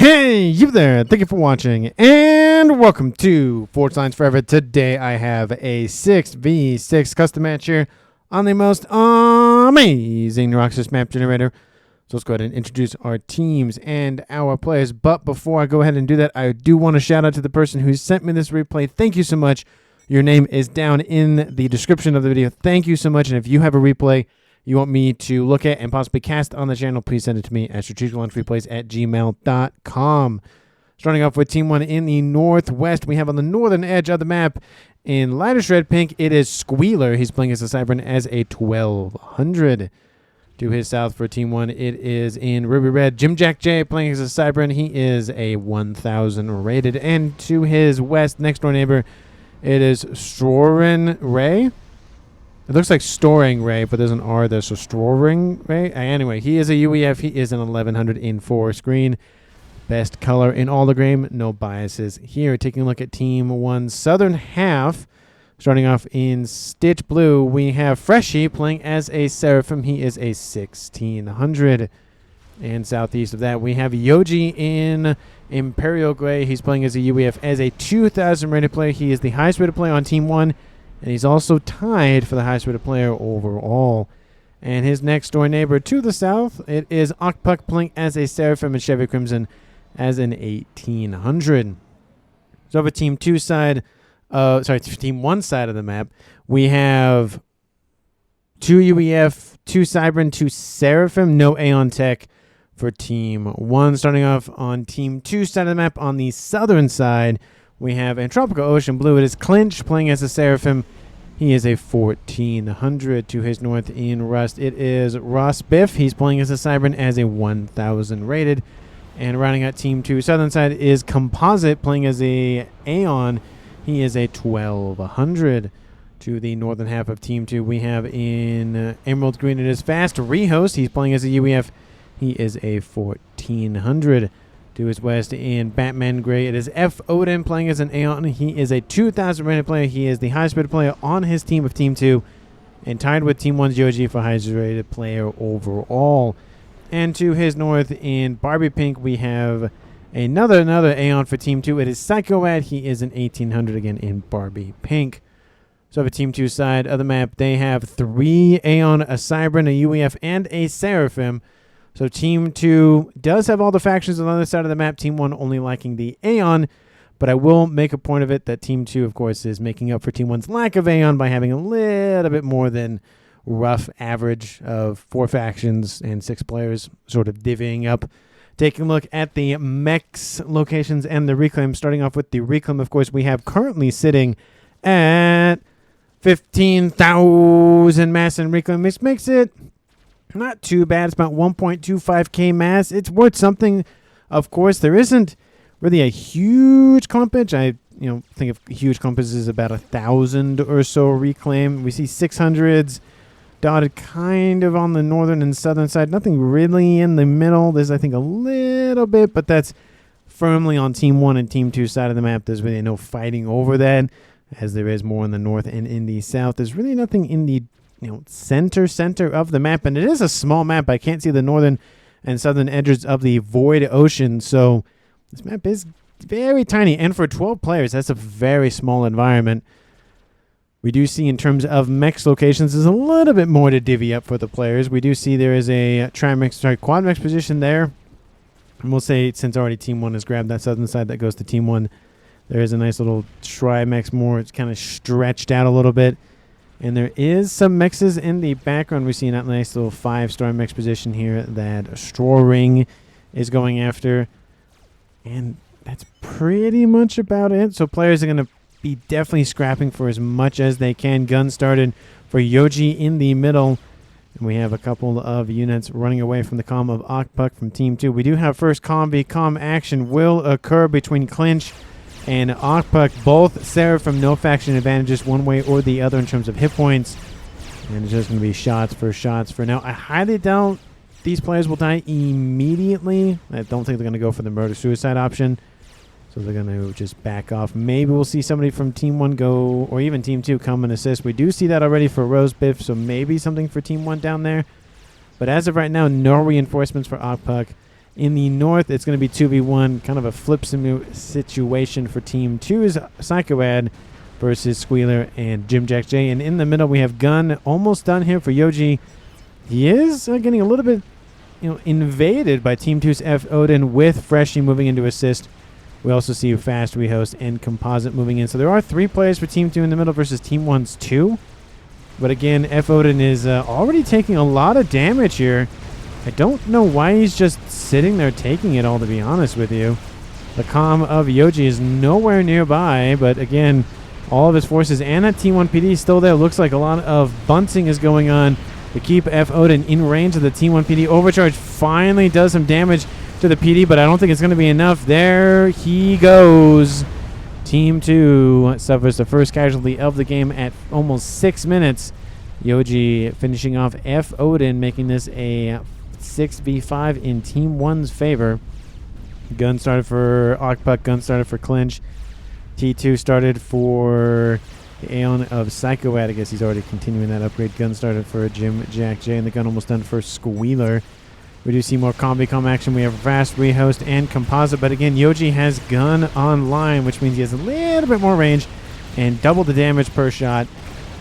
Hey, you there. Thank you for watching, and welcome to Forge Lines Forever. Today I have a 6v6 custom match here on the most amazing Roxas map generator. So let's go ahead and introduce our teams and our players. But before I go ahead and do that, I do want to shout out to the person who sent me this replay. Thank you so much. Your name is down in the description of the video. Thank you so much. And if you have a replay you want me to look at and possibly cast on the channel, please send it to me at strategiclaunchreplays@gmail.com. Starting off with Team 1 in the Northwest, we have on the northern edge of the map, in lighter red pink, it is Squeeler. He's playing as a Cybran as a 1200. To his south for Team 1, it is in ruby red, Jim Jack J playing as a Cybran. He is a 1000 rated. And to his west, next door neighbor, it is Storing Ray. It looks like Storing Ray, but there's an R there, so Storing Ray. Anyway, he is a UEF. He is an 1100 in 4 screen. Best color in all the game. No biases here. Taking a look at Team 1's southern half. Starting off in Stitch Blue, we have Freshie playing as a Seraphim. He is a 1600. And southeast of that, we have Yoji in Imperial Gray. He's playing as a UEF as a 2000 rated player. He is the highest rated player on Team 1. And he's also tied for the highest rated player overall. And his next door neighbor to the south, it is Okpuk playing as a Seraphim and Chevy Crimson as an 1800. So over Team 2 side, Team 1 side of the map, we have 2 UEF, 2 Cybran, 2 Seraphim, no Aeon Tech for Team 1. Starting off on Team 2 side of the map, on the southern side, we have in Tropical Ocean Blue, it is Clinch playing as a Seraphim. He is a 1400. To his north in Rust, it is Ross Biff. He's playing as a Cybran as a 1000 rated. And rounding out Team 2 southern side is Composite playing as a Aeon. He is a 1200. To the northern half of Team 2, we have in Emerald Green, it is Fast Rehost. He's playing as a UEF. He is a 1400. To his west in Batman Gray, it is F. Odin playing as an Aeon. He is a 2000 rated player. He is the highest rated player on his team of Team 2. And tied with Team 1's Yoji for highest rated player overall. And to his north in Barbie Pink, we have another Aeon for Team 2. It is Psychoad. He is an 1800 again in Barbie Pink. So for Team 2 side of the map, they have 3 Aeon, a Cybran, a UEF, and a Seraphim. So Team 2 does have all the factions on the other side of the map. Team 1 only liking the Aeon. But I will make a point of it that Team 2, of course, is making up for Team 1's lack of Aeon by having a little bit more than rough average of 4 factions and 6 players sort of divvying up. Taking a look at the mechs locations and the reclaim. Starting off with the reclaim, of course, we have currently sitting at 15,000 mass in reclaim, which makes it not too bad. It's about 1.25k mass. It's worth something. Of course, there isn't really a huge clumpage. I think of huge clumpage is about 1,000 or so reclaim. We see 600s dotted kind of on the northern and southern side. Nothing really in the middle. There's, I think, a little bit, but that's firmly on Team 1 and Team 2 side of the map. There's really no fighting over that, as there is more in the north and in the south. There's really nothing in the center of the map, and it is a small map. I can't see the northern and southern edges of the void ocean, so this map is very tiny, and for 12 players, that's a very small environment. We do see in terms of mechs locations, there's a little bit more to divvy up for the players. We do see there is a quad mech position there, and we'll say since already Team 1 has grabbed that southern side, that goes to Team 1. There is a nice little tri-mex more. It's kind of stretched out a little bit. And there is some mexes in the background. We see that nice little 5-star mex position here that Straw Ring is going after. And that's pretty much about it. So players are going to be definitely scrapping for as much as they can. Gun started for Yoji in the middle. And we have a couple of units running away from the comm of Okpuk from Team 2. We do have first comm v comm action will occur between Clinch and Okpuk. Both Seraphim, no faction advantages one way or the other in terms of hit points. And it's just going to be shots for now. I highly doubt these players will die immediately. I don't think they're going to go for the murder-suicide option. So they're going to just back off. Maybe we'll see somebody from Team 1 go, or even Team 2 come and assist. We do see that already for Rose Biff, so maybe something for Team 1 down there. But as of right now, no reinforcements for Okpuk. In the north, it's going to be 2v1, kind of a flip situation for Team 2's Psychoad versus Squeeler and Jim Jack J. And in the middle, we have Gun almost done here for Yoji. He is getting a little bit invaded by Team 2's F. Odin with Freshie moving into assist. We also see Fast Rehost and Composite moving in. So there are 3 players for Team 2 in the middle versus Team 1's 2. But again, F. Odin is already taking a lot of damage here. I don't know why he's just sitting there taking it all, to be honest with you. The calm of Yoji is nowhere nearby, but again, all of his forces and that T1 PD is still there. Looks like a lot of bunting is going on to keep F. Odin in range of the T1 PD. Overcharge finally does some damage to the PD, but I don't think it's going to be enough. There he goes. Team 2 suffers the first casualty of the game at almost 6 minutes. Yoji finishing off F. Odin, making this a 6v5 in Team 1's favor. Gun started for Ocpuck, gun started for Clinch. T2 started for the Aeon of Psychoad. I guess he's already continuing that upgrade. Gun started for Jim Jack J, and the gun almost done for Squeeler. We do see more combi-com action. We have Fast Rehost and Composite, but again, Yoji has gun online, which means he has a little bit more range and double the damage per shot.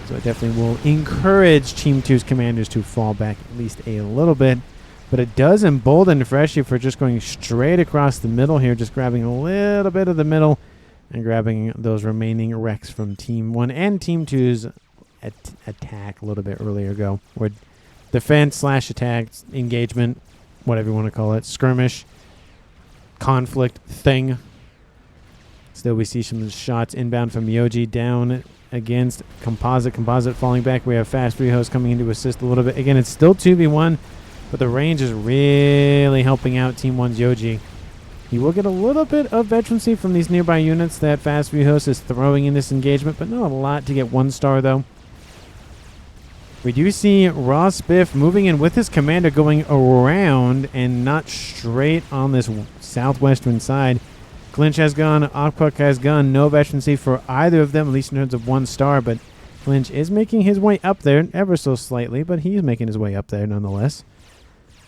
So it definitely will encourage Team 2's commanders to fall back at least a little bit. But it does embolden Freshie for just going straight across the middle here, just grabbing a little bit of the middle and grabbing those remaining wrecks from Team 1 and Team 2's attack a little bit earlier ago. Or defense/attack, engagement, whatever you want to call it, skirmish, conflict thing. Still, we see some shots inbound from Yoji down against Composite. Composite falling back. We have Fast Rehost coming in to assist a little bit. Again, it's still 2v1. But the range is really helping out Team 1's Yoji. He will get a little bit of veterancy from these nearby units that Fast Rehost is throwing in this engagement, but not a lot to get 1 star, though. We do see Ross Biff moving in with his commander going around and not straight on this southwestern side. Clinch has gone, Okpuk has gone. No veterancy for either of them, at least in terms of 1 star, but Clinch is making his way up there ever so slightly, but he's making his way up there nonetheless.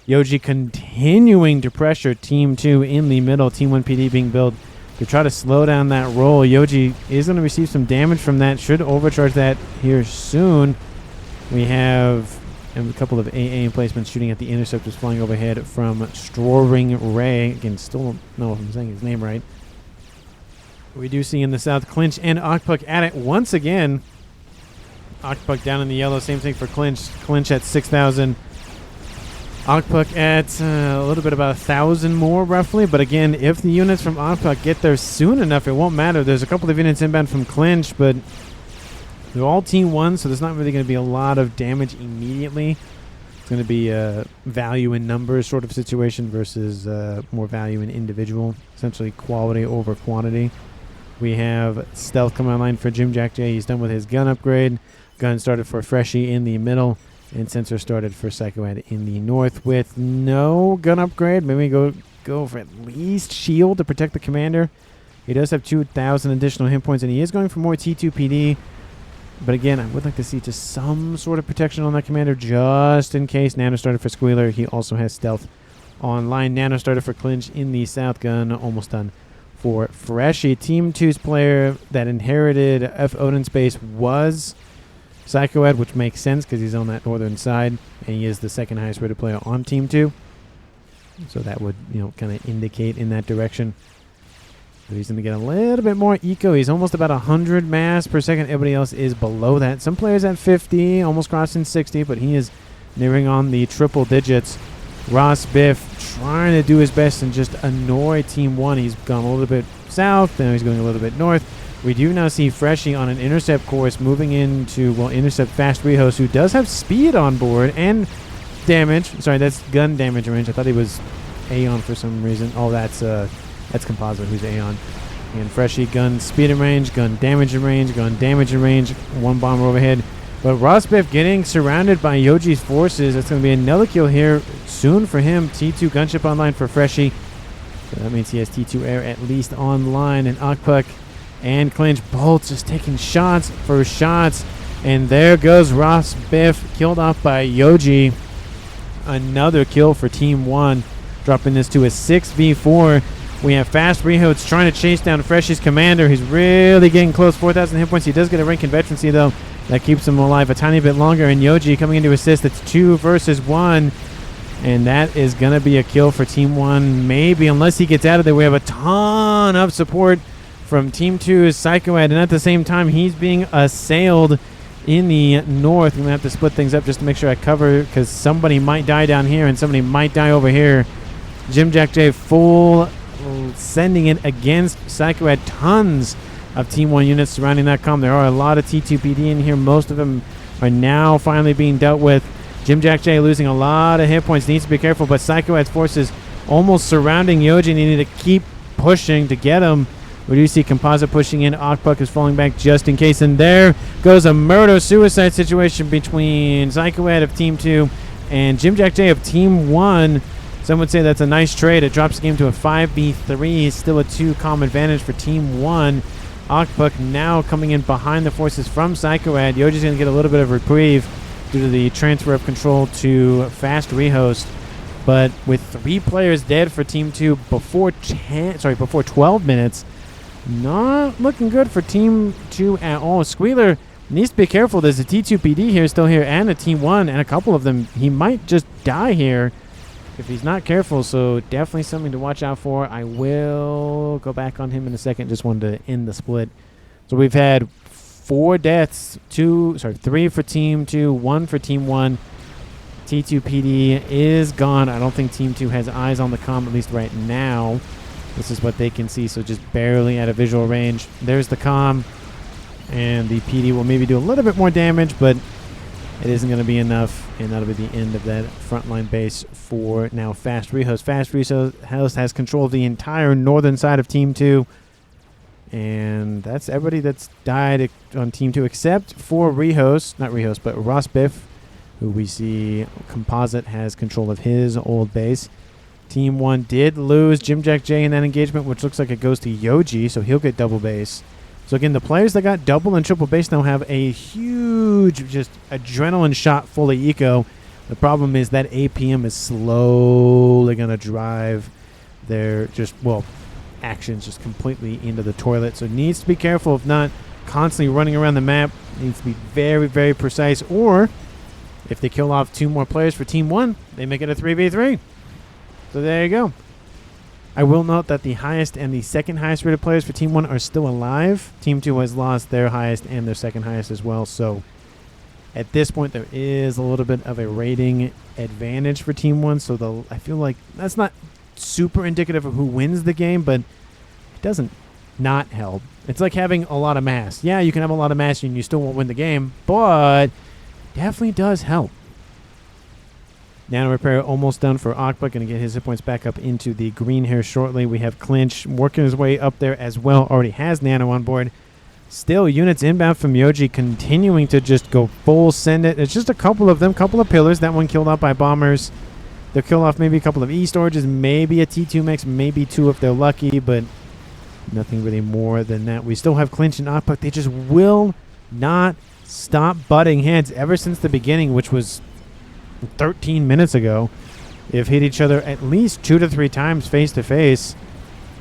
Yoji continuing to pressure Team 2 in the middle. Team 1 PD being built to try to slow down that roll. Yoji is going to receive some damage from that. Should overcharge that here soon. We have a couple of AA emplacements shooting at the interceptors flying overhead from Strawring Ray. Again, still don't know if I'm saying his name right. We do see in the south Clinch and Okpuk at it once again. Okpuk down in the yellow. Same thing for Clinch. Clinch at 6,000. Okpuk at a little bit about 1,000 more, roughly. But again, if the units from Okpuk get there soon enough, it won't matter. There's a couple of units inbound from Clinch, but they're all Team 1, so there's not really going to be a lot of damage immediately. It's going to be a value in numbers sort of situation versus more value in individual, essentially quality over quantity. We have stealth coming online for Jim Jack J. He's done with his gun upgrade. Gun started for Freshie in the middle. And sensor started for Psychoad in the north with no gun upgrade. Maybe go for at least shield to protect the commander. He does have 2,000 additional hit points, and he is going for more T2 PD. But again, I would like to see just some sort of protection on that commander just in case. Nano started for Squeeler. He also has stealth online. Nano started for Clinch in the south. Gun almost done for Freshie. Team 2's player that inherited F. Odin's base was Psychoad, which makes sense because he's on that northern side, and he is the second highest rated player on Team 2. So that would, kind of indicate in that direction. But he's going to get a little bit more eco. He's almost about 100 mass per second. Everybody else is below that. Some players at 50, almost crossing 60, but he is nearing on the triple digits. Ross Biff trying to do his best and just annoy Team 1. He's gone a little bit south, now he's going a little bit north. We do now see Freshie on an intercept course moving into, intercept Fast Rehost, who does have speed on board and damage. Sorry, that's gun damage range. I thought he was Aeon for some reason. Oh, that's Composite, who's Aeon. And Freshie, gun speed in range, gun damage in range, gun damage in range, 1 bomber overhead. But Rosbiff getting surrounded by Yoji's forces. That's going to be another kill here soon for him. T2 gunship online for Freshie. So that means he has T2 air at least online. And Okpuk and Clinch both just taking shots for shots. And there goes Ross Biff, killed off by Yoji. Another kill for Team 1. dropping this to a 6v4. We have Fast Rehotes trying to chase down Freshie's commander. He's really getting close. 4,000 hit points. He does get a rank in veterancy, though. That keeps him alive a tiny bit longer. And Yoji coming in to assist. It's 2 versus 1. And that is going to be a kill for Team 1. Maybe, unless he gets out of there. We have a ton of support from Team 2's Psychoad. And at the same time, he's being assailed in the north. I'm going to have to split things up just to make sure I cover, because somebody might die down here and somebody might die over here. Jim Jack J full sending it against Psychoad. Tons of Team 1 units surrounding that comm. There are a lot of T2PD in here. Most of them are now finally being dealt with. Jim Jack J losing a lot of hit points. Needs to be careful, but Psychoad's forces almost surrounding Yoji. They need to keep pushing to get him. We do see Composite pushing in. Okpuk is falling back just in case. And there goes a murder-suicide situation between Psychoad of Team 2 and Jim Jack J of Team 1. Some would say that's a nice trade. It drops the game to a 5v3. Still a 2-comm advantage for Team 1. Okpuk now coming in behind the forces from Psychoad. Yoji's going to get a little bit of reprieve due to the transfer of control to Fast Rehost. But with 3 players dead for Team 2 before 12 minutes, not looking good for Team 2 at all. Squeeler needs to be careful. There's a T2PD here, still here, and a Team 1, and a couple of them. He might just die here if he's not careful, so definitely something to watch out for. I will go back on him in a second. Just wanted to end the split. So we've had 4 deaths, 3 for Team 2, 1 for Team 1. T2PD is gone. I don't think Team 2 has eyes on the comm, at least right now. This is what they can see, so just barely out of visual range. There's the comm, and the PD will maybe do a little bit more damage, but it isn't going to be enough, and that'll be the end of that frontline base for now Fast Rehost. Fast Rehost has control of the entire northern side of Team 2, and that's everybody that's died on Team 2 except for but Ross Biff, who we see Composite has control of his old base. Team 1 did lose Jim Jack J in that engagement, which looks like it goes to Yoji, so he'll get double base. So again, the players that got double and triple base now have a huge just adrenaline shot full of eco. The problem is that APM is slowly going to drive their actions just completely into the toilet. So needs to be careful, if not constantly running around the map. Needs to be very, very precise. Or if they kill off 2 more players for Team 1, they make it a 3v3. So there you go. I will note that the highest and the second highest rated players for Team 1 are still alive. Team 2 has lost their highest and their second highest as well. So at this point, there is a little bit of a rating advantage for Team 1. So I feel like that's not super indicative of who wins the game, but it doesn't not help. It's like having a lot of mass. Yeah, you can have a lot of mass and you still won't win the game, but definitely does help. Nano Repair almost done for Okpuk. Going to get his hit points back up into the green here shortly. We have Clinch working his way up there as well. Already has Nano on board. Still units inbound from Yoji continuing to just go full send it. It's just a couple of them, couple of pillars. That one killed off by bombers. They'll kill off maybe a couple of E-storages, maybe a T2 mix, maybe 2 if they're lucky, but nothing really more than that. We still have Clinch and Okpuk. They just will not stop butting heads ever since the beginning, which was 13 minutes ago. They've hit each other at least 2 to 3 times face to face.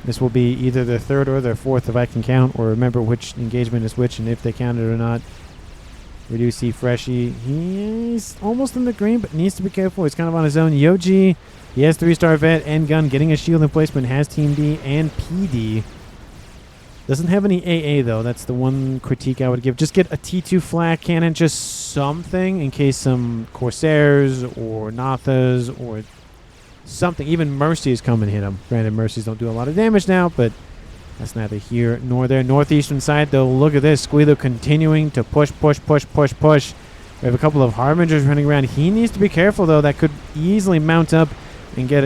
This will be either their 3rd or their 4th if I can count or remember which engagement is which and if they counted or not. We do see Freshie. He's almost in the green, but needs to be careful. He's kind of on his own. Yoji, he has 3-star vet and gun, getting a shield in placement, has Team D and PD. Doesn't have any AA, though. That's the one critique I would give. Just get a T2 flak cannon, just something in case some Corsairs or Nathas or something. Even Mercies come and hit him. Granted, Mercies don't do a lot of damage now, but that's neither here nor there. Northeastern side, though, look at this. Squeeler continuing to push. We have a couple of Harbingers running around. He needs to be careful, though. That could easily mount up and get,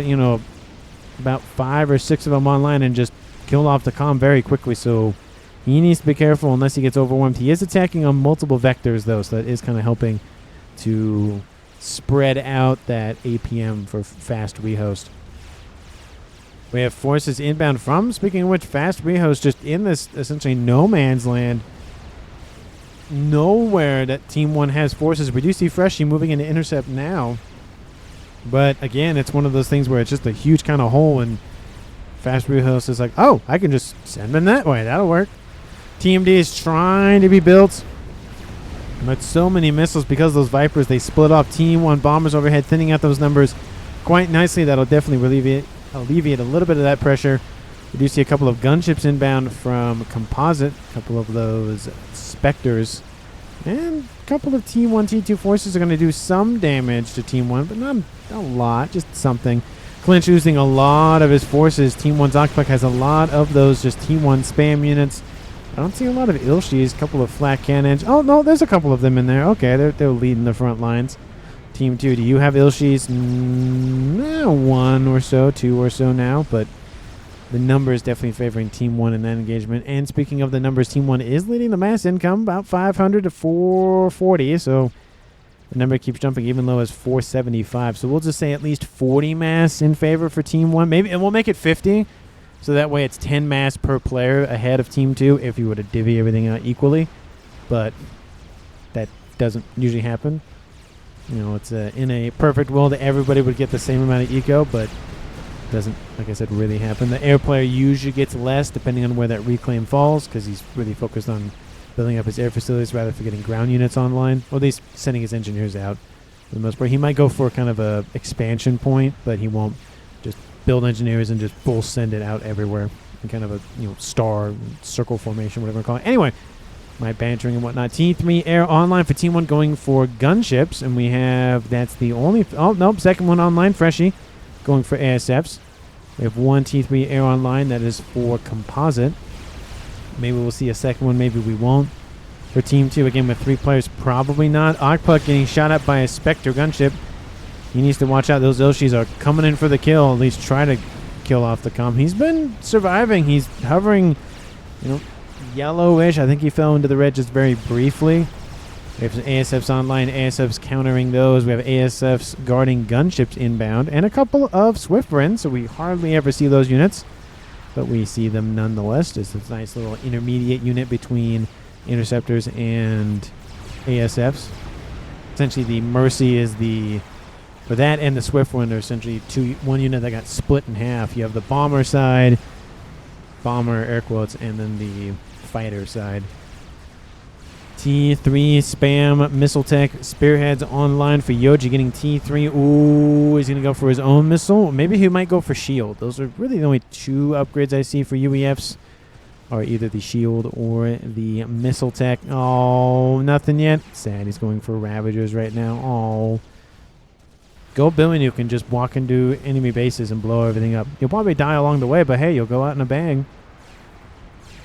about 5 or 6 of them online and just kill off the comm very quickly, so he needs to be careful unless he gets overwhelmed. He is attacking on multiple vectors, though, so that is kind of helping to spread out that APM for Fast Rehost. We have forces inbound from, speaking of which, Fast Rehost just in this essentially no man's land. Nowhere that Team 1 has forces. We do see Freshie moving into intercept now. But again, it's one of those things where it's just a huge kind of hole, and Fast Host is like, oh, I can just send them that way. That'll work. TMD is trying to be built. But so many missiles because those Vipers, they split off. Team 1 bombers overhead, thinning out those numbers quite nicely. That'll definitely alleviate a little bit of that pressure. We do see a couple of gunships inbound from Composite, a couple of those Spectres. And a couple of Team 1, T2 forces are going to do some damage to Team 1, but not a lot, just something. Clinch losing a lot of his forces. Team 1's Octopus has a lot of those just Team 1 spam units. I don't see a lot of Ilshis, a couple of flat cannons. Oh, no, there's a couple of them in there. Okay, they're leading the front lines. Team 2, do you have Ilshis? One or so, two or so now, but the number is definitely favoring Team 1 in that engagement. And speaking of the numbers, Team 1 is leading the mass income, about 500 to 440, so the number keeps jumping even low as 475. So we'll just say at least 40 mass in favor for Team 1. Maybe, and we'll make it 50. So that way it's 10 mass per player ahead of Team 2 if you were to divvy everything out equally. But that doesn't usually happen. You know, it's in a perfect world everybody would get the same amount of eco, but it doesn't, like I said, really happen. The air player usually gets less depending on where that reclaim falls because he's really focused on building up his air facilities rather than getting ground units online, or at least sending his engineers out for the most part. He might go for kind of a expansion point, but he won't just build engineers and just full send it out everywhere in kind of a star circle formation, whatever you call it. Anyway, my bantering and whatnot. T3 air online for Team 1 going for gunships, and we have that's the only second one online, Freshie going for ASFs. We have one T3 air online that is for composite. Maybe we'll see a second one, maybe we won't. For Team 2, again with 3 players, probably not. Okpuk getting shot at by a Spectre gunship. He needs to watch out. Those Ilshis are coming in for the kill. At least try to kill off the comm. He's been surviving. He's hovering, yellowish. I think he fell into the red just very briefly. We have some ASFs online. ASFs countering those. We have ASFs guarding gunships inbound. And a couple of Swiftbrins, so we hardly ever see those units. But we see them nonetheless. Just a nice little intermediate unit between interceptors and ASFs. Essentially, the Mercy is for that and the Swift one are essentially one unit that got split in half. You have the bomber side, bomber air quotes, and then the fighter side. T3 spam missile tech spearheads online for Yoji getting T3. Ooh, he's gonna go for his own missile. Maybe he might go for shield. Those are really the only 2 upgrades I see for UEFs, are either the shield or the missile tech. Oh, nothing yet. Sad. He's going for Ravagers right now. Oh. Go Billy Nuke and just walk into enemy bases and blow everything up. You'll probably die along the way, but hey, you'll go out in a bang.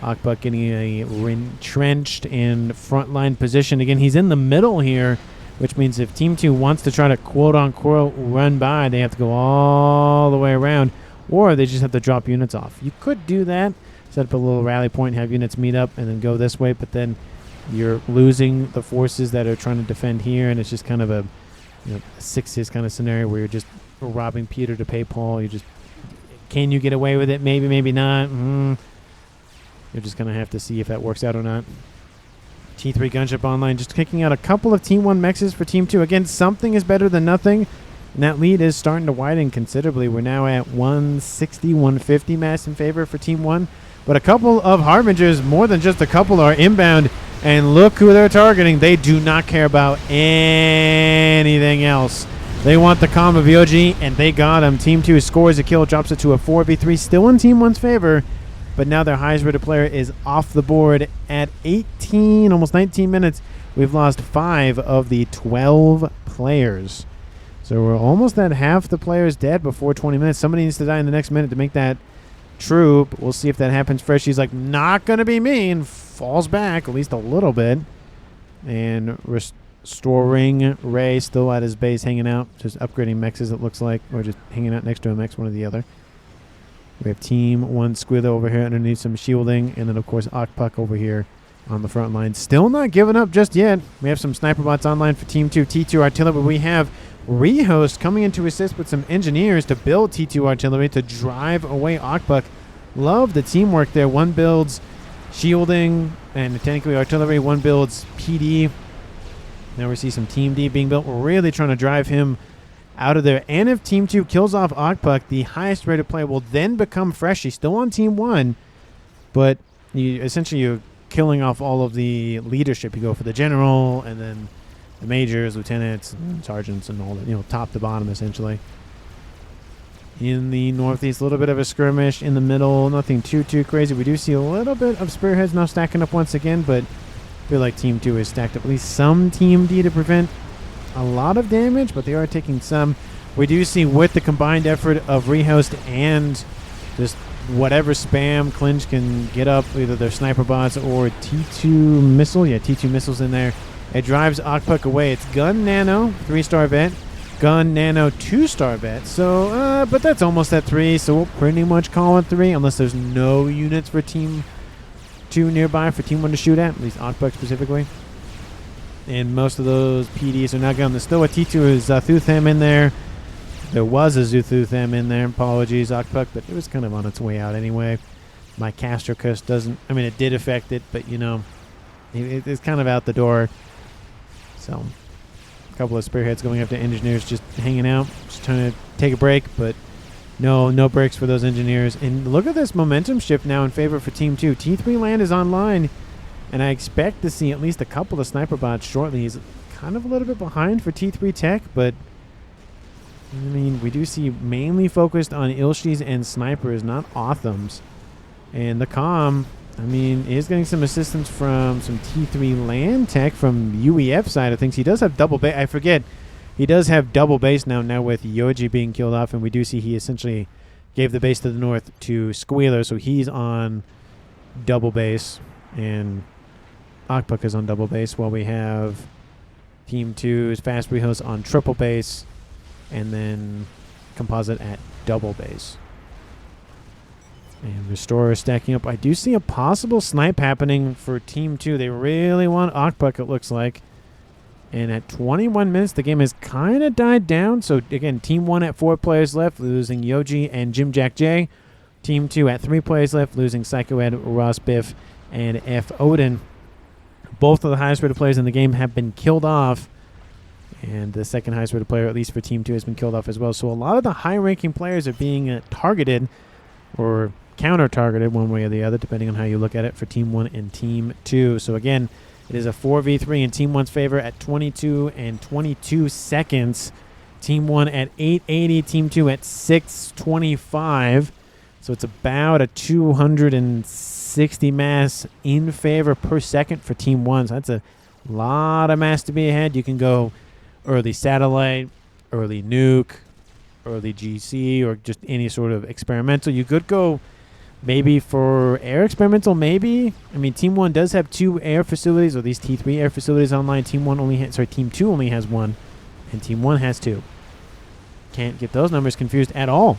Akbuk getting a entrenched and frontline position. Again, he's in the middle here, which means if Team 2 wants to try to quote-unquote run by, they have to go all the way around, or they just have to drop units off. You could do that, set up a little rally point, have units meet up, and then go this way, but then you're losing the forces that are trying to defend here, and it's just kind of a 6-his kind of scenario where you're just robbing Peter to pay Paul. Can you get away with it? Maybe, maybe not. You're just going to have to see if that works out or not. T3 gunship online, just kicking out a couple of Team 1 mexes for Team 2. Again, something is better than nothing, and that lead is starting to widen considerably. We're now at 160, 150 mass in favor for Team 1. But a couple of Harbingers, more than just a couple, are inbound. And look who they're targeting. They do not care about anything else. They want the comm of Yoji, and they got him. Team 2 scores a kill, drops it to a 4v3, still in Team 1's favor. But now their highest rated player is off the board at 18, almost 19 minutes. We've lost 5 of the 12 players. So we're almost at half the players dead before 20 minutes. Somebody needs to die in the next minute to make that true. But we'll see if that happens. Freshie's like, not going to be me, and falls back at least a little bit. And restoring Ray still at his base hanging out, just upgrading mexes it looks like, or just hanging out next to a mex, one or the other. We have Team 1 Squeeler over here underneath some shielding, and then of course Okpuk over here on the front line. Still not giving up just yet. We have some sniper bots online for Team 2, T2 artillery, but we have Rehost coming in to assist with some engineers to build T2 artillery to drive away Okpuk. Love the teamwork there. One builds shielding and technically artillery, one builds PD. Now we see some Team D being built. We're really trying to drive him out of there. And if Team 2 kills off Ogpuck, the highest rated player will then become Freshie, still on Team 1. But essentially you're killing off all of the leadership. You go for the general and then the majors, lieutenants, and sergeants, and all that, top to bottom essentially. In the northeast, a little bit of a skirmish. In the middle, nothing too crazy. We do see a little bit of spearheads now stacking up once again, but I feel like Team 2 has stacked up at least some Team D to prevent a lot of damage, but they are taking some. We do see with the combined effort of Rehost and just whatever spam Clinch can get up, either their sniper bots or T2 missile. Yeah, T2 missiles in there. It drives Ogpuck away. It's Gun Nano, 3-star vet. Gun Nano, 2-star vet. So, but that's almost at 3, so we'll pretty much call it 3, unless there's no units for Team 2 nearby for Team 1 to shoot at least Ogpuck specifically. And most of those PDs are not gone. There's still a T2 is Zuthutham in there. There was a Zuthutham in there. Apologies, Ogpuck, but it was kind of on its way out anyway. My caster curse doesn't, it did affect it, but it's kind of out the door. So, a couple of spearheads going after engineers, just hanging out, just trying to take a break, but no breaks for those engineers. And look at this momentum shift now in favor for Team 2. T3 land is online, and I expect to see at least a couple of sniper bots shortly. He's kind of a little bit behind for T3 tech, but we do see mainly focused on Ilshis and snipers, not Authams. And the comm, is getting some assistance from some T3 land tech from UEF side of things. He does have double base. I forget. He does have double base now with Yoji being killed off, and we do see he essentially gave the base to the north to Squeeler, so he's on double base, and Ogpuck is on double base, while we have Team 2's Fast Rehost on triple base, and then Composite at double base. And Restorer stacking up. I do see a possible snipe happening for Team 2. They really want Ogpuck, it looks like. And at 21 minutes, the game has kind of died down. So, again, Team 1 at 4 players left, losing Yoji and Jim Jack J. Team 2 at 3 players left, losing Psycho Ed, Ross Biff, and F. Odin. Both of the highest rated players in the game have been killed off. And the second highest rated player, at least for Team 2, has been killed off as well. So a lot of the high-ranking players are being targeted or counter-targeted one way or the other, depending on how you look at it, for Team 1 and Team 2. So again, it is a 4v3 in Team 1's favor at 22 and 22 seconds. Team 1 at 880, Team 2 at 625. So it's about a 260 mass in favor per second for Team 1. So that's a lot of mass to be ahead. You can go early satellite, early nuke, early GC, or just any sort of experimental. You could go maybe for air experimental, maybe. Team 1 does have 2 air facilities, or these T3 air facilities online. Team 2 only has 1, and Team 1 has 2. Can't get those numbers confused at all.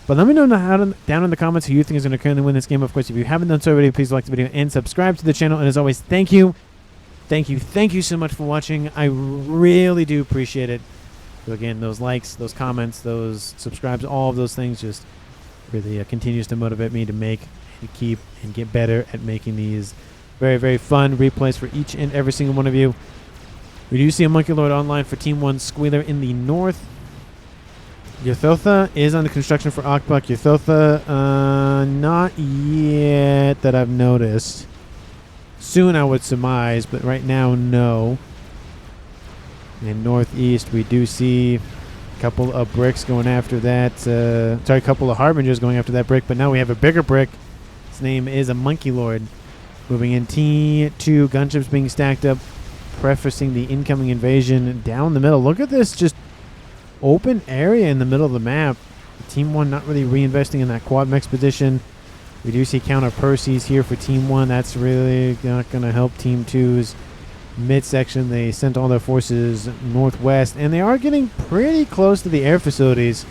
But let me know down in the comments who you think is going to currently win this game. Of course, if you haven't done so already, please like the video and subscribe to the channel. And as always, thank you so much for watching. I really do appreciate it. So again, those likes, those comments, those subscribes, all of those things just really continues to motivate me to make and keep and get better at making these very, very fun replays for each and every single one of you. We do see a Monkey Lord online for Team 1 Squeeler in the north. Ythotha is under construction for Ogpuck. Ythotha, not yet that I've noticed. Soon I would surmise, but right now, no. In northeast, we do see a couple of bricks going after that. A couple of harbingers going after that brick, but now we have a bigger brick. His name is a Monkey Lord. Moving in T2, gunships being stacked up, prefacing the incoming invasion down the middle. Look at this, just open area in the middle of the map. Team 1 not really reinvesting in that quad mech position. We do see counter Percy's here for Team 1. That's really not going to help Team 2's midsection. They sent all their forces northwest, and they are getting pretty close to the air facilities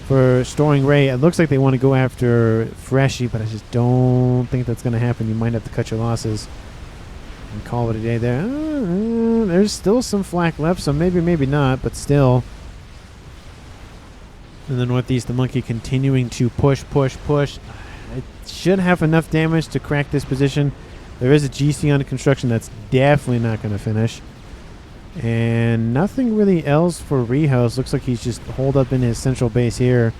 for storing Ray. It looks like they want to go after Freshie, but I just don't think that's going to happen. You might have to cut your losses and call it a day there. There's still some flak left, so maybe not, but still. In the northeast, the Monkey continuing to push. It should have enough damage to crack this position. There is a GC under construction that's definitely not going to finish. And nothing really else for Rehos. Looks like he's just holed up in his central base here.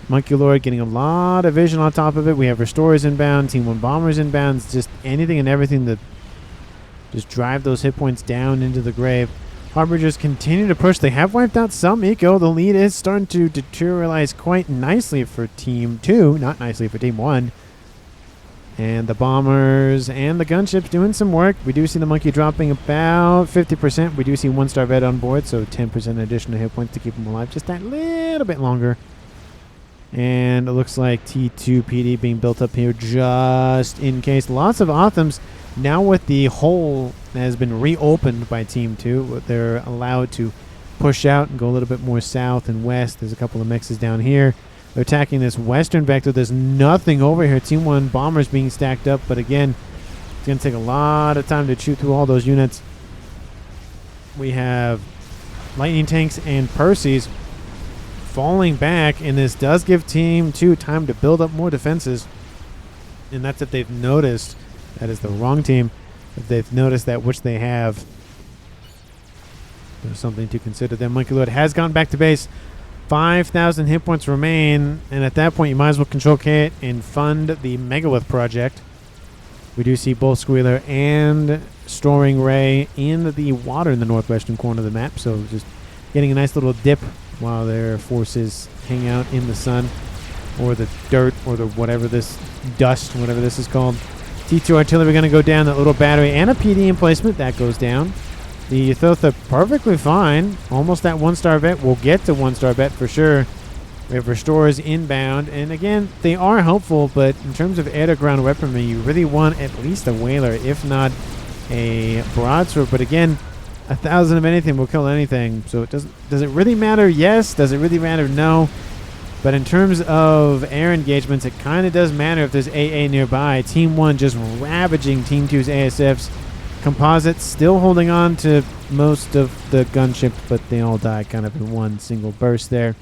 Monkey Lord getting a lot of vision on top of it. We have Restorers inbound, Team 1 Bombers inbound. It's just anything and everything to just drive those hit points down into the grave. Harbingers continue to push. They have wiped out some eco. The lead is starting to deteriorate quite nicely for Team 2. Not nicely for Team 1. And the Bombers and the Gunships doing some work. We do see the Monkey dropping about 50%. We do see 1-star vet on board, so 10% additional hit points to keep him alive just that little bit longer. And it looks like T2 PD being built up here just in case. Lots of Othams. Now with the hole that has been reopened by Team 2, they're allowed to push out and go a little bit more south and west. There's a couple of mixes down here. They're attacking this western vector. There's nothing over here. Team 1 Bombers being stacked up, but again, it's going to take a lot of time to chew through all those units. We have Lightning Tanks and Percys falling back, and this does give Team 2 time to build up more defenses. And that's if they've noticed. That is the wrong team. If they've noticed that, which they have, there's something to consider. Then Monkey Lord has gone back to base. 5,000 hit points remain, and at that point you might as well control Kit and fund the Megalith project. We do see both Squeeler and Storing Ray in the water in the northwestern corner of the map, so just getting a nice little dip while their forces hang out in the sun or the dirt or the whatever this dust, whatever this is called. T2 artillery going to go down. That little battery and a PD emplacement that goes down. The Ythotha perfectly fine. Almost that 1-star vet. We'll get to 1-star vet for sure. We have Restorers inbound. And again, they are helpful, but in terms of air-to-ground weaponry, you really want at least a whaler, if not a broadsword. But again, 1,000 of anything will kill anything. So it does it really matter? Yes. Does it really matter? No. But in terms of air engagements, it kind of does matter if there's AA nearby. Team 1 just ravaging Team 2's ASFs. Composites still holding on to most of the gunship, but they all die kind of in one single burst there.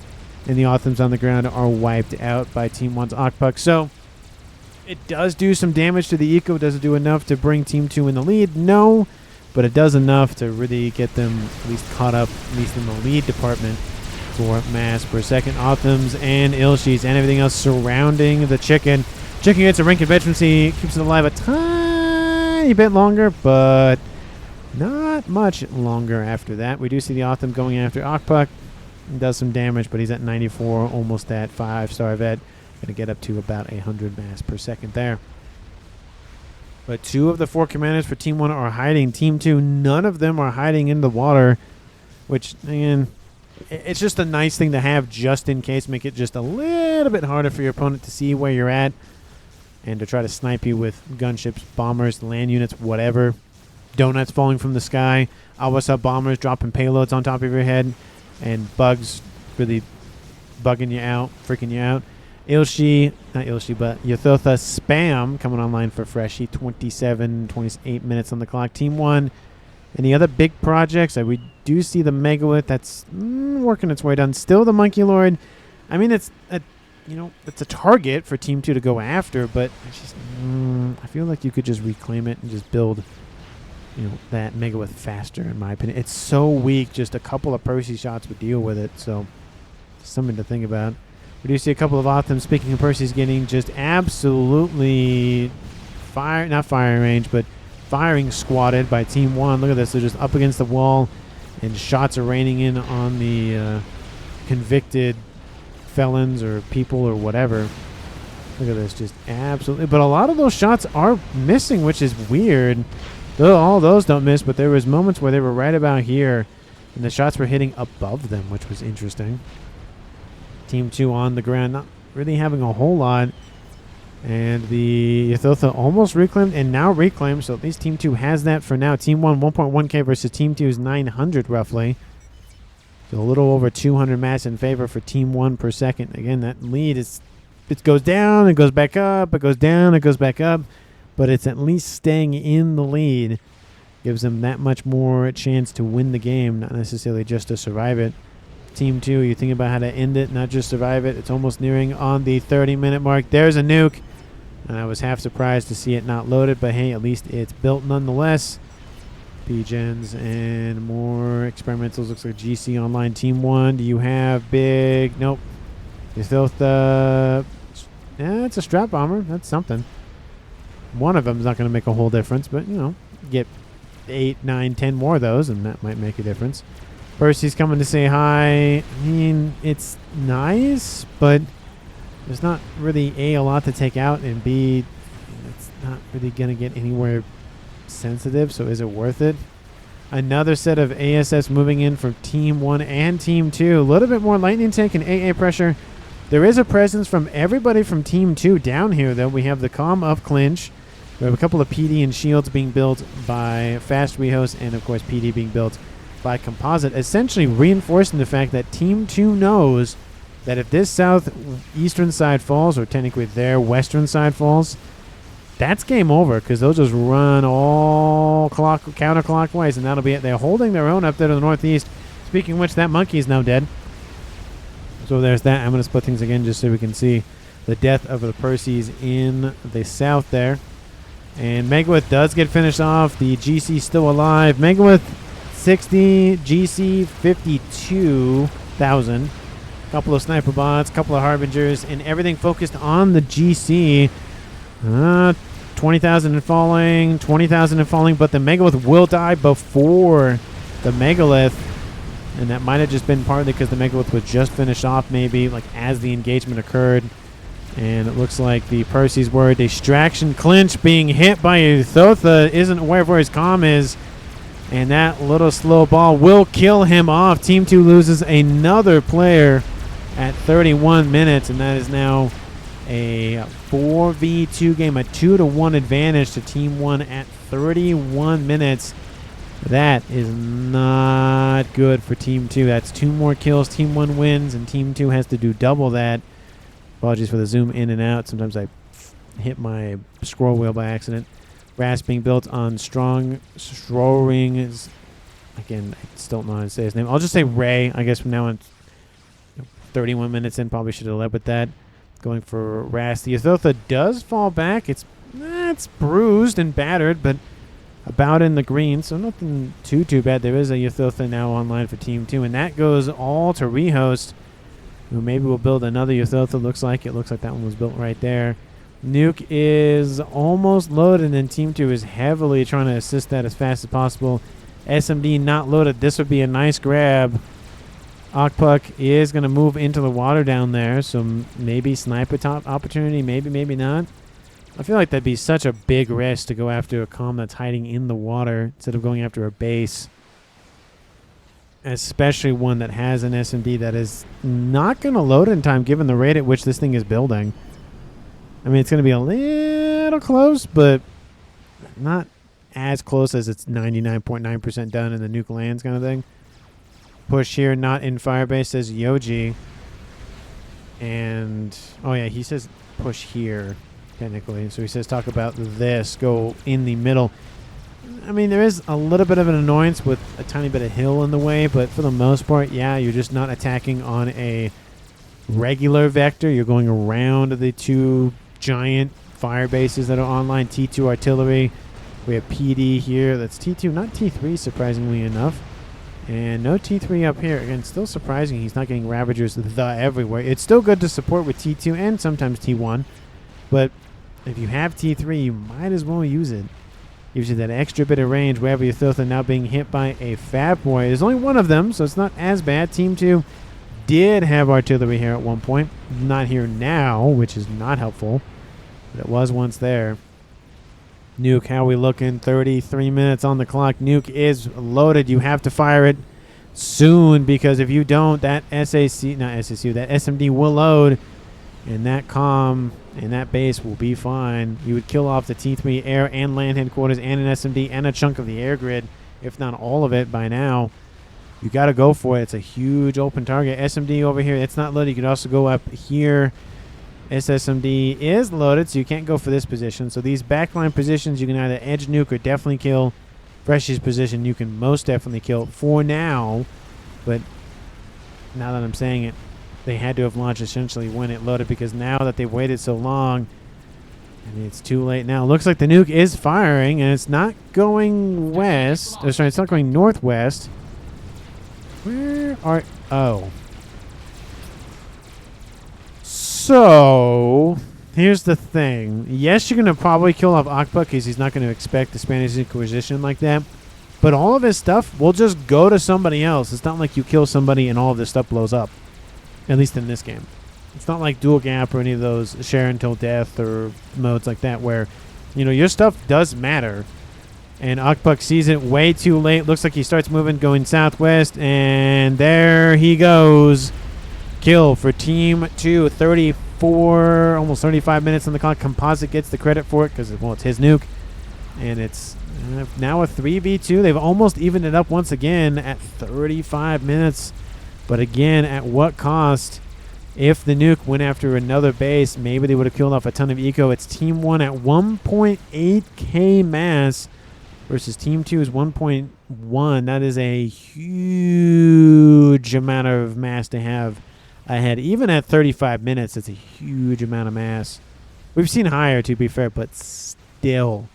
And the Othams on the ground are wiped out by Team 1's Okpuk. So it does do some damage to the eco. Does it do enough to bring Team 2 in the lead? No. But it does enough to really get them at least caught up, at least in the lead department, for mass per second. Othams and Ilshis and everything else surrounding the chicken. Chicken gets a rank adventurancy, keeps it alive a tiny bit longer, but not much longer after that. We do see the Otham going after Okpuk. Does some damage, but he's at 94, almost at 5-star vet. Going to get up to about 100 mass per second there. But 2 of the 4 commanders for Team 1 are hiding. Team 2, none of them are hiding in the water, which, again, it's just a nice thing to have just in case. Make it just a little bit harder for your opponent to see where you're at and to try to snipe you with gunships, bombers, land units, whatever. Donuts falling from the sky. Awasa bombers dropping payloads on top of your head. And bugs really bugging you out, freaking you out. Ilshi, not Ilshi, but Ythotha spam coming online for Freshie. 28 minutes on the clock. Team 1. And the other big projects, we do see the Megalith that's working its way down. Still the Monkey Lord. I mean, it's a target for Team 2 to go after, but it's just, I feel like you could just reclaim it and just build, that Megalith faster, in my opinion. It's so weak, just a couple of Percy shots would deal with it, so something to think about. We do see a couple of Othams, speaking of Percy's, getting just absolutely not firing range, but firing squatted by Team 1. Look at this. They're just up against the wall, and shots are raining in on the convicted felons or people or whatever. Look at this. Just absolutely. But a lot of those shots are missing, which is weird. All those don't miss, but there was moments where they were right about here, and the shots were hitting above them, which was interesting. Team 2 on the ground, not really having a whole lot. And the Ythotha almost reclaimed and now reclaimed, so at least Team 2 has that for now. Team 1, 1.1k versus Team 2's 900 roughly. So a little over 200 mass in favor for Team 1 per second. Again, that lead it goes down, it goes back up, it goes down, it goes back up. But it's at least staying in the lead. Gives them that much more chance to win the game, not necessarily just to survive it. Team 2, you think about how to end it, not just survive it. It's almost nearing on the 30-minute mark. There's a nuke. And I was half surprised to see it not loaded, but hey, at least it's built nonetheless. P-gens and more experimentals. Looks like GC online team 1. Do you have big? Nope. You still yeah, it's a strap bomber. That's something. One of them is not going to make a whole difference, but you know, get 8, 9, 10 more of those, and that might make a difference. Percy's coming to say hi. I mean, it's nice, but there's not really a lot to take out, and B, it's not really going to get anywhere sensitive, so is it worth it? Another set of ASS moving in from Team 1 and Team 2. A little bit more lightning tank and AA pressure. There is a presence from everybody from Team 2 down here, though. We have the Calm up clinch. We have a couple of PD and shields being built by Fast Rehost, and of course PD being built by Composite, essentially reinforcing the fact that Team 2 knows that if this southeastern side falls, or technically their western side falls, that's game over, because they'll just run all counterclockwise, and that'll be it. They're holding their own up there to the northeast. Speaking of which, that monkey is now dead. So there's that. I'm going to split things again just so we can see the death of the Percys in the south there. And Megawith does get finished off. The GC still alive. Megawith 60, GC 52,000. Couple of sniper bots, couple of harbingers, and everything focused on the GC. 20,000 and falling, 20,000 and falling, but the Megalith will die before the Megalith. And that might have just been partly because the Megalith was just finished off, maybe, like as the engagement occurred. And it looks like the Percy's were distraction clinch being hit by Uthotha, isn't aware of where his comm is. And that little slow ball will kill him off. Team 2 loses another player at 31 minutes, and that is now a 4v2 game, a 2-1 advantage to Team 1 at 31 minutes. That is not good for Team 2. That's 2 more kills. Team 1 wins, and Team 2 has to do double that. Apologies for the zoom in and out. Sometimes I hit my scroll wheel by accident. Brass being built on strong Strowring is, again, I still don't know how to say his name. I'll just say Ray, I guess, from now on. 31 minutes in, probably should have led with that. Going for Ras. The Uthotha does fall back. It's bruised and battered, but about in the green, so nothing too bad. There is a Uthotha now online for Team 2, and that goes all to Rehost, who maybe will build another Uthotha. Looks like that one was built right there. Nuke is almost loaded, and Team 2 is heavily trying to assist that as fast as possible. SMD not loaded. This would be a nice grab. Okpuck is going to move into the water down there, so maybe sniper top opportunity, maybe not. I feel like that'd be such a big risk to go after a comm that's hiding in the water instead of going after a base. Especially one that has an SMD that is not going to load in time given the rate at which this thing is building. I mean, it's going to be a little close, but not as close as it's 99.9% done in the nuke lands kind of thing. Push here, not in firebase, says Yoji. And, oh yeah, he says push here, technically. So he says talk about this, go in the middle. I mean, there is a little bit of an annoyance with a tiny bit of hill in the way, but for the most part, yeah, you're just not attacking on a regular vector. You're going around the 2 giant fire bases that are online. T2 artillery. We have PD here. That's T2, not T3, surprisingly enough. And no T3 up here. Again, still surprising he's not getting Ravagers everywhere. It's still good to support with T2 and sometimes T1. But if you have T3, you might as well use it. Gives you that extra bit of range wherever you're filthy, now being hit by a Fat Boy. There's only one of them, so it's not as bad. Team 2 did have artillery here at one point. Not here now, which is not helpful. But it was once there. Nuke, how are we looking? 33 minutes on the clock. Nuke is loaded. You have to fire it soon, because if you don't, that that SMD will load, and that comm and that base will be fine. You would kill off the T3 air and land headquarters and an SMD and a chunk of the air grid, if not all of it by now. You got to go for it. It's a huge open target. SMD over here, it's not loaded. You could also go up here. SSMD is loaded, so you can't go for this position. So these backline positions, you can either edge nuke or definitely kill. Freshie's position, you can most definitely kill for now. But now that I'm saying it, they had to have launched essentially when it loaded, because now that they've waited so long, And it's too late now. Looks like the nuke is firing, and it's not going west. Oh, sorry, it's not going northwest. Where are... Oh. So, here's the thing. Yes, you're going to probably kill off Akpa because he's not going to expect the Spanish Inquisition like that. But all of his stuff will just go to somebody else. It's not like you kill somebody and all of this stuff blows up. At least in this game. It's not like Dual Gap or any of those share until death or modes like that where, you know, your stuff does matter. And Akpuk sees it way too late. Looks like he starts moving, going southwest, and there he goes. Kill for Team 2. 34, almost 35 minutes on the clock. Composite gets the credit for it because, well, it's his nuke. And it's now a 3v2. They've almost evened it up once again at 35 minutes. But again, at what cost? If the nuke went after another base, maybe they would have killed off a ton of eco. It's Team 1 at 1.8k mass versus Team 2's 1.1. That is a huge amount of mass to have ahead. Even at 35 minutes, it's a huge amount of mass. We've seen higher, to be fair, but still.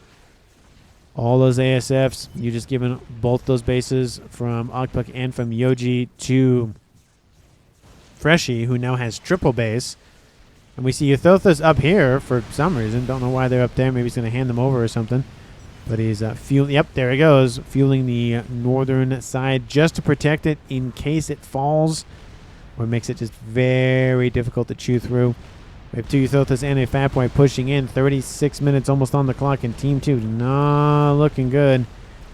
All those ASFs, you just given both those bases from Akpuk and from Yoji to Freshy, who now has triple base. And we see Euthotha's up here for some reason. Don't know why they're up there. Maybe he's going to hand them over or something. But he's fueling. Yep, there he goes. Fueling the northern side just to protect it in case it falls. Or makes it just very difficult to chew through. We have two Euthothas and a Fat Boy pushing in. 36 minutes almost on the clock. And Team 2 not looking good.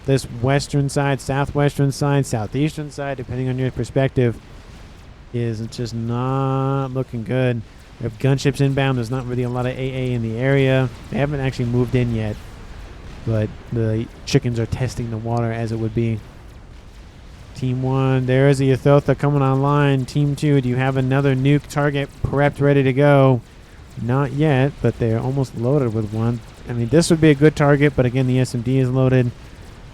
This western side, southwestern side, southeastern side, depending on your perspective, is just not looking good. We have gunships inbound. There's not really a lot of AA in the area. They haven't actually moved in yet. But the chickens are testing the water as it would be. Team 1, there is a Euthotha coming online. Team 2, do you have another nuke target prepped, ready to go? Not yet, but they're almost loaded with one. I mean, this would be a good target, but again, the SMD is loaded.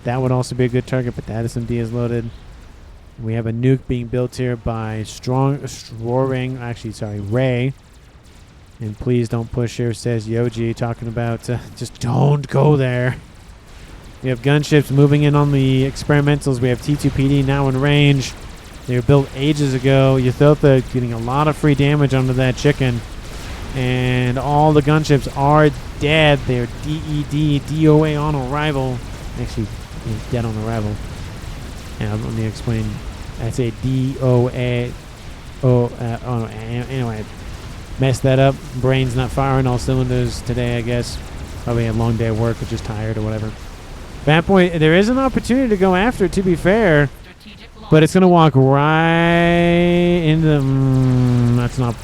That would also be a good target, but that SMD is loaded. We have a nuke being built here by Ray. And please don't push here, says Yoji, talking about just don't go there. We have gunships moving in on the experimentals. We have T2PD now in range. They were built ages ago. Euthotha getting a lot of free damage onto that chicken. And all the gunships are dead. They're DED, DOA on arrival. Actually, he's dead on arrival. And let me explain. I say DOA. Anyway, messed that up. Brain's not firing all cylinders today, I guess. Probably a long day of work or just tired or whatever. That point, there is an opportunity to go after it, to be fair. But it's going to walk right into the...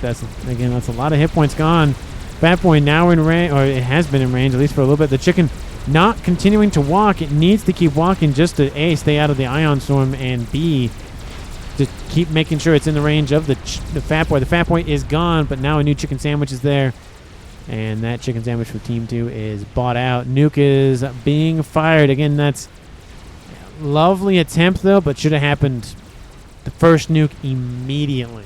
that's a lot of hit points gone. Fat Boy now in range, or it has been in range, at least for a little bit. The chicken not continuing to walk. It needs to keep walking just to, A, stay out of the Ion Storm, and B, to keep making sure it's in the range of the Fat Boy. The Fat Boy is gone, but now a new chicken sandwich is there. And that chicken sandwich for Team 2 is bought out. Nuke is being fired. Again, that's a lovely attempt, though, but should have happened the first nuke immediately.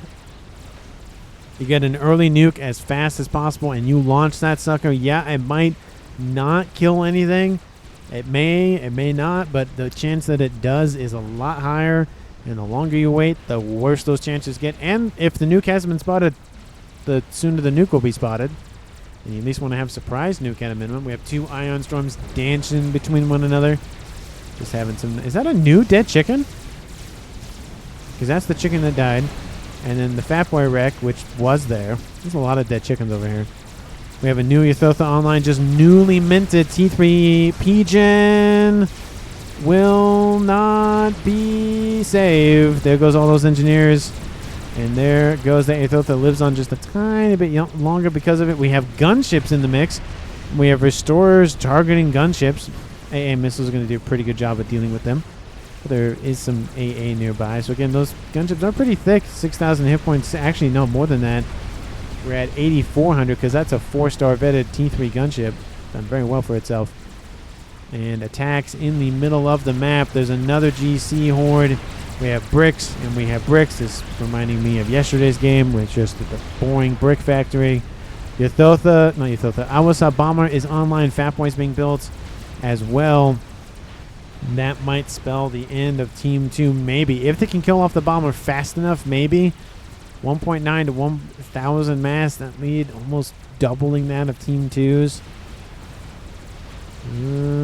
You get an early nuke as fast as possible, and you launch that sucker. Yeah, it might not kill anything. It may not, but the chance that it does is a lot higher. And the longer you wait, the worse those chances get. And if the nuke hasn't been spotted, the sooner the nuke will be spotted. And you at least want to have surprise nuke at a minimum. We have two Ion Storms dancing between one another. Just having some... Is that a new dead chicken? Because that's the chicken that died. And then the Fat Boy wreck, which was there. There's a lot of dead chickens over here. We have a new Euthotha online, just newly minted. T3 Pigeon will not be saved. There goes all those engineers. And there goes the Euthotha. Lives on just a tiny bit longer because of it. We have gunships in the mix. We have restorers targeting gunships. AA missiles are going to do a pretty good job of dealing with them. But there is some AA nearby. So again, those gunships are pretty thick. 6,000 hit points. Actually, no, more than that. We're at 8,400 because that's a 4-star vetted T3 gunship. Done very well for itself. And attacks in the middle of the map. There's another GC horde. We have bricks, and we have bricks. This is reminding me of yesterday's game, which just the boring brick factory. Awasa Bomber is online. Fat Boy's being built as well. That might spell the end of Team 2, maybe. If they can kill off the Bomber fast enough, maybe. 1.9 to 1,000 mass. That lead almost doubling that of Team 2's.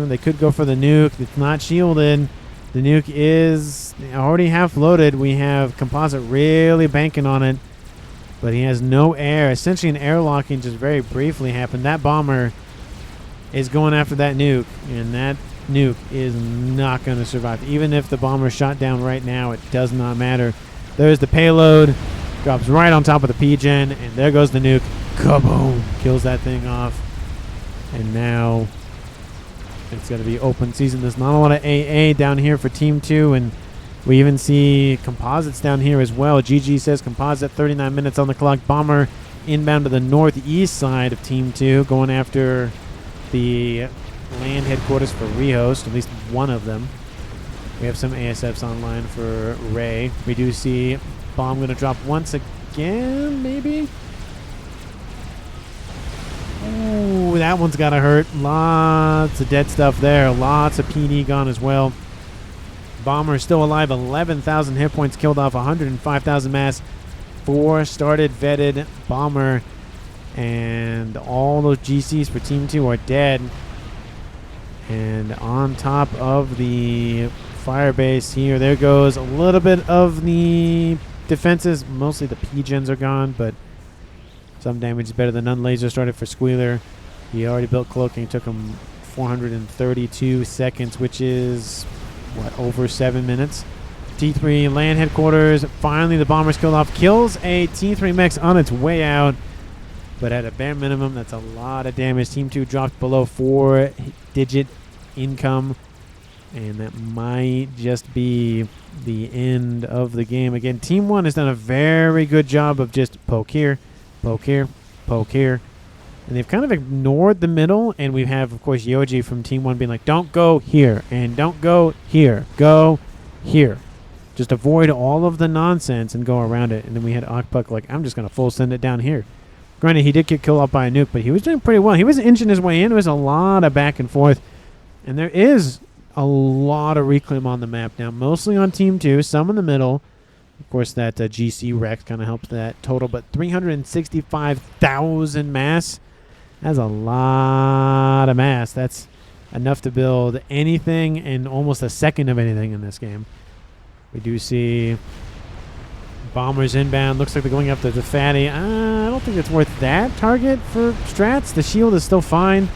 They could go for the nuke. It's not shielded. The nuke is already half loaded. We have Composite really banking on it. But he has no air. Essentially an airlocking just very briefly happened. That Bomber is going after that nuke. And that nuke is not going to survive. Even if the Bomber shot down right now, it does not matter. There's the payload. Drops right on top of the P-Gen. And there goes the nuke. Kaboom! Kills that thing off. And now it's going to be open season. There's not a lot of AA down here for Team 2. And we even see Composites down here as well. GG says Composite, 39 minutes on the clock. Bomber inbound to the northeast side of Team 2, going after the land headquarters for Rehost, at least one of them. We have some ASFs online for Ray. We do see Bomb going to drop once again, maybe? Ooh, that one's got to hurt. Lots of dead stuff there. Lots of PD gone as well. Bomber still alive, 11,000 hit points, killed off 105,000 mass. 4 started, vetted Bomber, and all those GCs for Team 2 are dead. And on top of the fire base here, there goes a little bit of the defenses. Mostly the P-Gens are gone, but some damage is better than none. Laser started for Squeeler. He already built cloaking. Took him 432 seconds, which is over 7 minutes. T3 land headquarters. Finally, the Bomber's killed off. Kills a T3 mech on its way out, but at a bare minimum, that's a lot of damage. Team 2 dropped below 4-digit income, and that might just be the end of the game. Again, Team 1 has done a very good job of just poke here, poke here, poke here. And they've kind of ignored the middle, and we have, of course, Yoji from Team 1 being like, don't go here, and don't go here, go here. Just avoid all of the nonsense and go around it. And then we had Okpuk like, I'm just going to full send it down here. Granted, he did get killed off by a nuke, but he was doing pretty well. He was inching his way in. It was a lot of back and forth. And there is a lot of reclaim on the map now, mostly on Team 2, some in the middle. Of course, that GC Rex kind of helps that total, but 365,000 mass. That's a lot of mass. That's enough to build anything and almost a second of anything in this game. We do see Bombers inbound. Looks like they're going after the Fatty. I don't think it's worth that target for strats. The shield is still fine.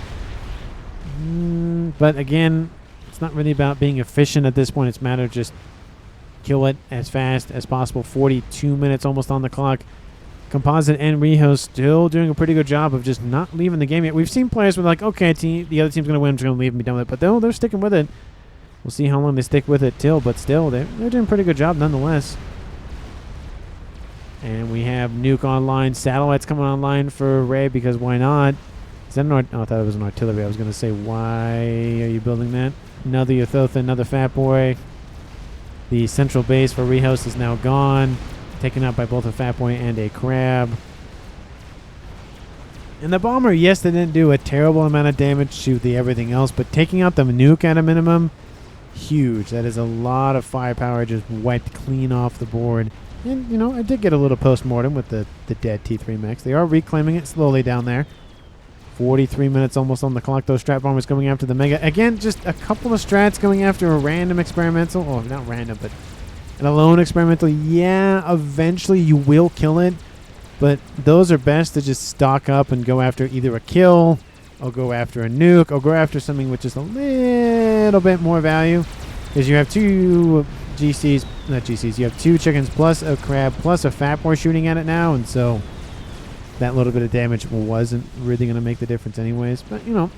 But again, it's not really about being efficient at this point. It's a matter of just kill it as fast as possible. 42 minutes almost on the clock. Composite and Reho still doing a pretty good job of just not leaving the game yet. We've seen players who are like, okay, the other team's going to win. I'm just going to leave and be done with it. But they're sticking with it. We'll see how long they stick with it till. But still, they're doing a pretty good job nonetheless. And we have Nuke online. Satellites coming online for Ray because why not? Is that an I thought it was an artillery. I was going to say, why are you building that? Another Yothotha, another Fat Boy. The central base for Rehost is now gone. Taken out by both a Fat Boy and a Crab. And the Bomber, yes, they didn't do a terrible amount of damage to the everything else, but taking out the Nuke at a minimum, huge. That is a lot of firepower just wiped clean off the board. And, you know, I did get a little post-mortem with the dead T3 mechs. They are reclaiming it slowly down there. 43 minutes almost on the clock. Those Strat Bombers going after the Mega. Again, just a couple of strats going after a random experimental. Oh, not random, but an alone experimental. Yeah, eventually you will kill it. But those are best to just stock up and go after either a kill or go after a nuke or go after something with just a little bit more value. Because you have two GCs, not GCs, you have two chickens plus a crab plus a Fat Boy shooting at it now. And so that little bit of damage wasn't really going to make the difference anyways. But, you know,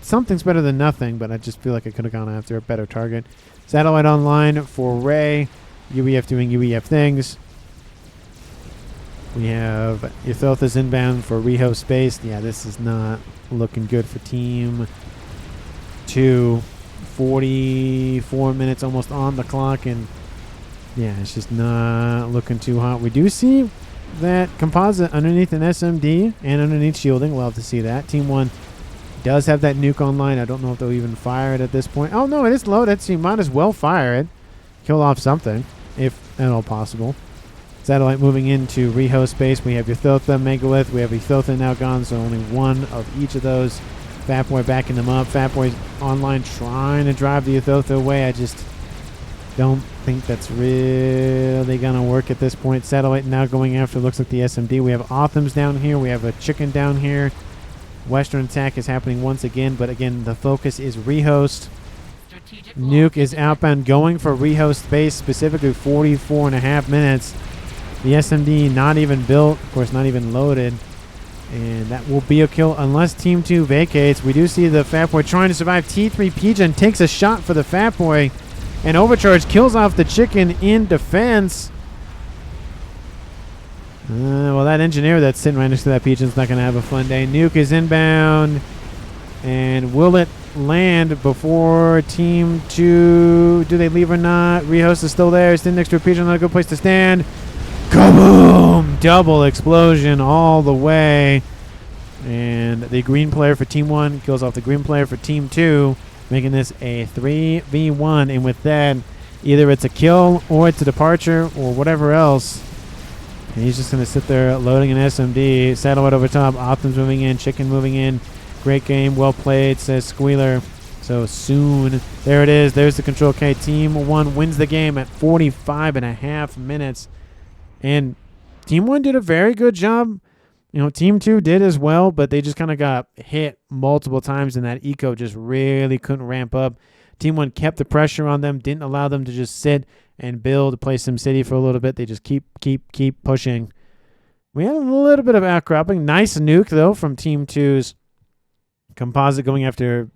something's better than nothing. But I just feel like I could have gone after a better target. Satellite online for Ray. UEF doing UEF things. We have Yothotha's inbound for Reho Space. Yeah, this is not looking good for Team 2. 44 minutes almost on the clock. And, yeah, it's just not looking too hot. We do see that composite underneath an SMD and underneath shielding. Love to see that. Team 1 does have that nuke online. I don't know if they'll even fire it at this point. Oh, no, it is loaded, so you might as well fire it. Kill off something, if at all possible. Satellite moving into rehost space. We have your Thotha, Megalith. We have your Thotha now gone, so only one of each of those. Fat Boy backing them up. Fat Boy's online trying to drive the Thotha away. I just don't think that's really going to work at this point. Satellite now going after, looks like the SMD. We have Othams down here. We have a chicken down here. Western attack is happening once again, but again, the focus is rehost. Nuke is outbound going for rehost space, specifically 44.5 minutes. The SMD not even built, of course, not even loaded. And that will be a kill unless Team 2 vacates. We do see the Fat Boy trying to survive. T3 Pigeon takes a shot for the Fat Boy. And Overcharge kills off the chicken in defense. Well, that engineer that's sitting right next to that Pigeon's not going to have a fun day. Nuke is inbound. And will it land before Team 2? Do they leave or not? Rehost is still there. Sitting next to a Pigeon. Not a good place to stand. Kaboom! Double explosion all the way. And the green player for Team 1 kills off the green player for Team 2, making this a 3v1. And with that, either it's a kill or it's a departure or whatever else. And he's just going to sit there loading an SMD. Satellite over top. Optimus moving in. Chicken moving in. Great game. Well played, says Squeeler. So soon. There it is. There's the control K. Team 1 wins the game at 45.5 minutes. And Team 1 did a very good job. You know, Team 2 did as well, but they just kind of got hit multiple times, and that eco just really couldn't ramp up. Team 1 kept the pressure on them, didn't allow them to just sit and build, play SimCity for a little bit. They just keep pushing. We had a little bit of outcropping. Nice nuke, though, from Team 2's composite going after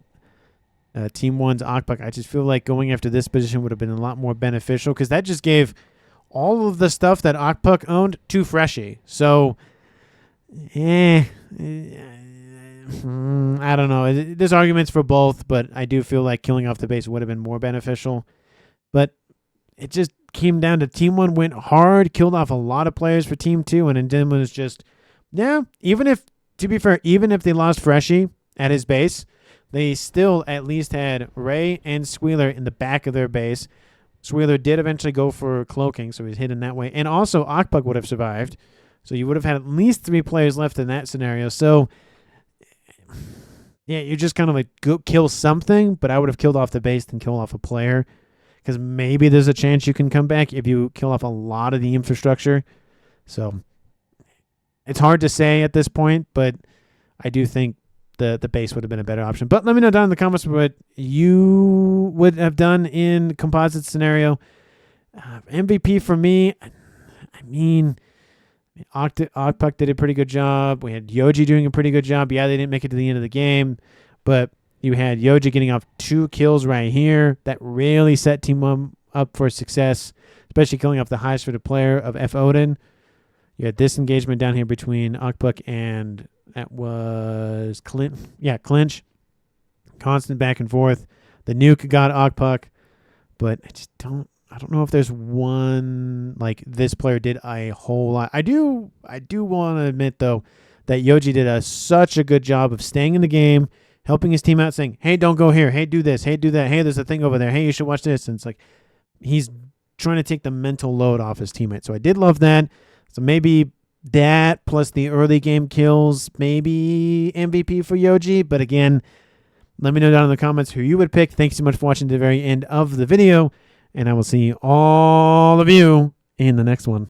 Team 1's Okpuk. I just feel like going after this position would have been a lot more beneficial because that just gave all of the stuff that Okpuk owned to Freshie. So, I don't know. There's arguments for both, but I do feel like killing off the base would have been more beneficial. But it just came down to Team 1 went hard, killed off a lot of players for Team 2, and then was just, even if, to be fair, even if they lost Freshie at his base, they still at least had Ray and Squeeler in the back of their base. Squeeler did eventually go for cloaking, so he's hidden that way. And also, Okpuk would have survived. So you would have had at least 3 players left in that scenario. So, yeah, you just kind of like go kill something, but I would have killed off the base than kill off a player. Because maybe there's a chance you can come back if you kill off a lot of the infrastructure. So, it's hard to say at this point, but I do think the base would have been a better option. But let me know down in the comments what you would have done in composite scenario. MVP for me, I mean, Okpuk did a pretty good job. We had Yoji doing a pretty good job. Yeah, they didn't make it to the end of the game, but you had Yoji getting off 2 kills right here. That really set Team 1 up for success, especially killing off the highest rated player of F. Odin. You had this engagement down here between Okpuk and that was Clinch. Yeah, Clinch. Constant back and forth. The nuke got Okpuk, but I don't know if there's one like this player did a whole lot. I do want to admit though that Yoji did such a good job of staying in the game, helping his team out, saying, "Hey, don't go here. Hey, do this. Hey, do that. Hey, there's a thing over there. Hey, you should watch this." And it's like he's trying to take the mental load off his teammates. So I did love that. So maybe that plus the early game kills, maybe MVP for Yoji. But again, let me know down in the comments who you would pick. Thanks so much for watching to the very end of the video. And I will see all of you in the next one.